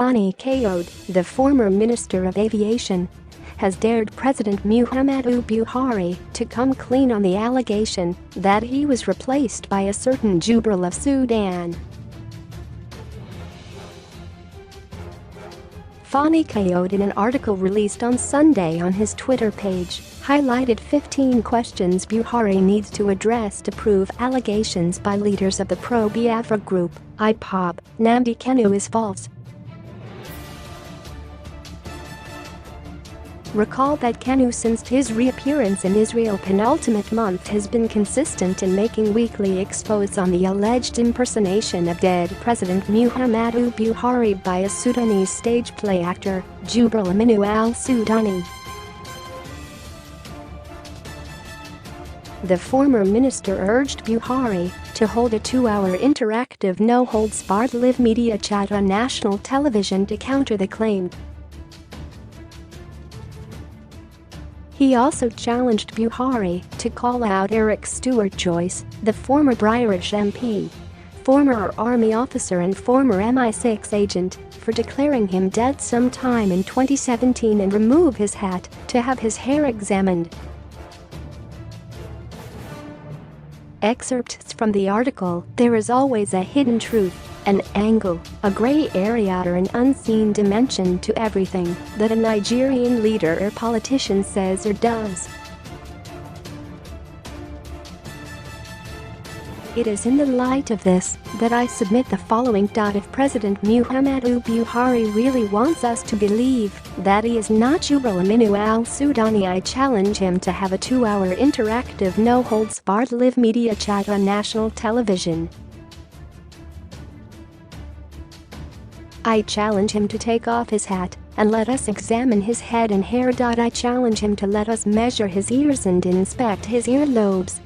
Fani-Kayode, the former Minister of Aviation, has dared President Muhammadu Buhari to come clean on the allegation that he was replaced by a certain Jubril of Sudan. Fani-Kayode, in an article released on Sunday on his Twitter page, highlighted 15 questions Buhari needs to address to prove allegations by leaders of the pro-Biafra group, IPOB, Nnamdi Kanu is false. Recall that Kanu, since his reappearance in Israel penultimate month, has been consistent in making weekly exposés on the alleged impersonation of dead President Muhammadu Buhari by a Sudanese stage play actor, Jubril of Sudan. The former minister urged Buhari to hold a 2-hour interactive no-holds-barred live media chat on national television to counter the claim. He also challenged Buhari to call out Eric Stuart Joyce, the former Irish MP, former army officer and former MI6 agent, for declaring him dead sometime in 2017 and remove his hat to have his hair examined. Excerpts from the article: there is always a hidden truth, an angle, a gray area or an unseen dimension to everything that a Nigerian leader or politician says or does. It is in the light of this that I submit the following. If President Muhammadu Buhari really wants us to believe that he is not Jubril of Sudan, I challenge him to have a 2-hour interactive no-holds-barred live media chat on national television. I challenge him to take off his hat and let us examine his head and hair. I challenge him to let us measure his ears and inspect his earlobes.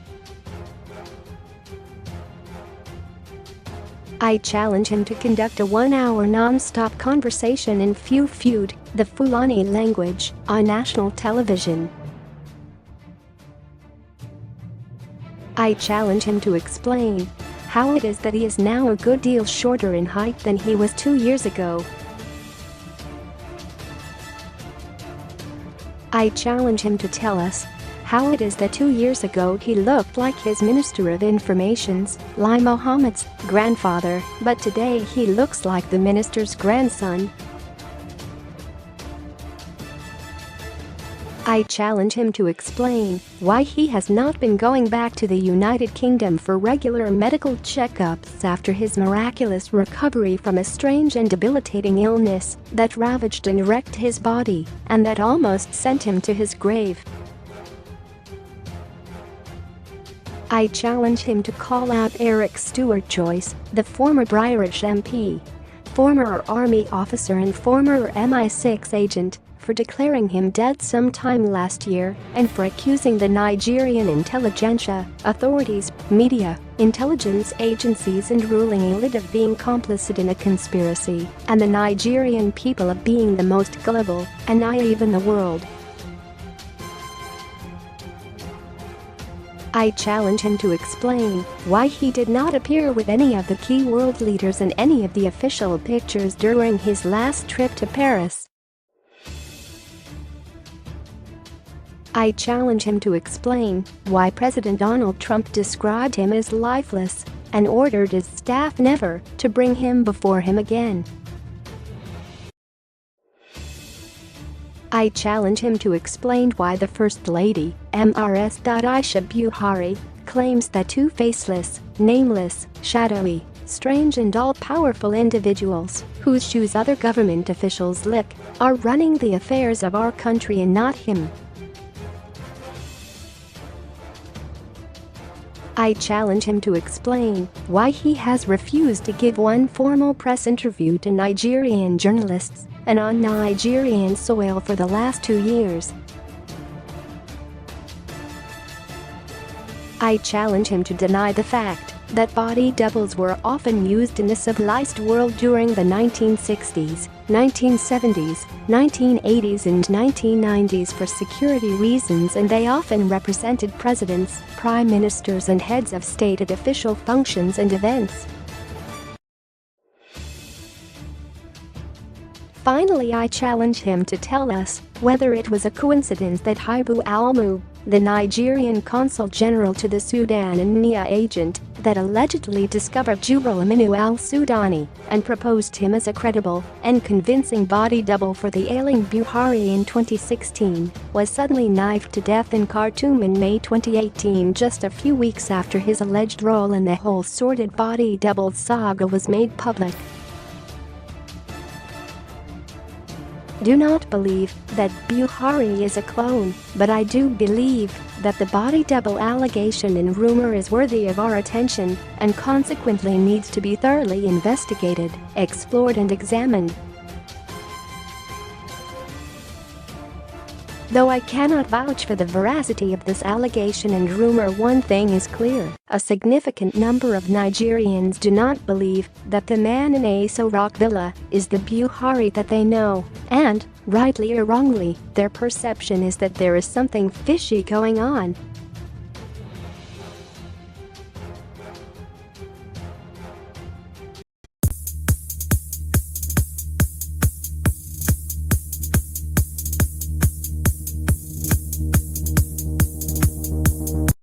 I challenge him to conduct a 1-hour non-stop conversation in Feud, the Fulani language, on national television. I challenge him to explain how it is that he is now a good deal shorter in height than he was 2 years ago. I challenge him to tell us how it is that 2 years ago he looked like his Minister of Information's, Lai Mohammed's, grandfather, but today he looks like the minister's grandson. I challenge him to explain why he has not been going back to the United Kingdom for regular medical checkups after his miraculous recovery from a strange and debilitating illness that ravaged and wrecked his body and that almost sent him to his grave. I challenge him to call out Eric Stuart Joyce, the former Irish MP, former army officer and former MI6 agent, for declaring him dead sometime last year and for accusing the Nigerian intelligentsia, authorities, media, intelligence agencies and ruling elite of being complicit in a conspiracy, and the Nigerian people of being the most gullible and naive in the world. I challenge him to explain why he did not appear with any of the key world leaders in any of the official pictures during his last trip to Paris. I challenge him to explain why President Donald Trump described him as lifeless and ordered his staff never to bring him before him again. I challenge him to explain why the First Lady, Ms. Aisha Buhari, claims that two faceless, nameless, shadowy, strange and all-powerful individuals, whose shoes other government officials lick, are running the affairs of our country and not him. I challenge him to explain why he has refused to give one formal press interview to Nigerian journalists and on Nigerian soil for the last 2 years. I challenge him to deny the fact that body doubles were often used in the civilized world during the 1960s, 1970s, 1980s and 1990s for security reasons, and they often represented presidents, prime ministers and heads of state at official functions and events. Finally, I challenge him to tell us whether it was a coincidence that Haibu Almu, the Nigerian consul general to the Sudan and NIA agent that allegedly discovered Jubril al-Sudani and proposed him as a credible and convincing body double for the ailing Buhari in 2016, was suddenly knifed to death in Khartoum in May 2018, just a few weeks after his alleged role in the whole sordid body double saga was made public. Do not believe that Buhari is a clone, but I do believe that the body double allegation and rumor is worthy of our attention and consequently needs to be thoroughly investigated, explored and examined. Though I cannot vouch for the veracity of this allegation and rumor, one thing is clear: a significant number of Nigerians do not believe that the man in Aso Rock Villa is the Buhari that they know, and, rightly or wrongly, their perception is that there is something fishy going on.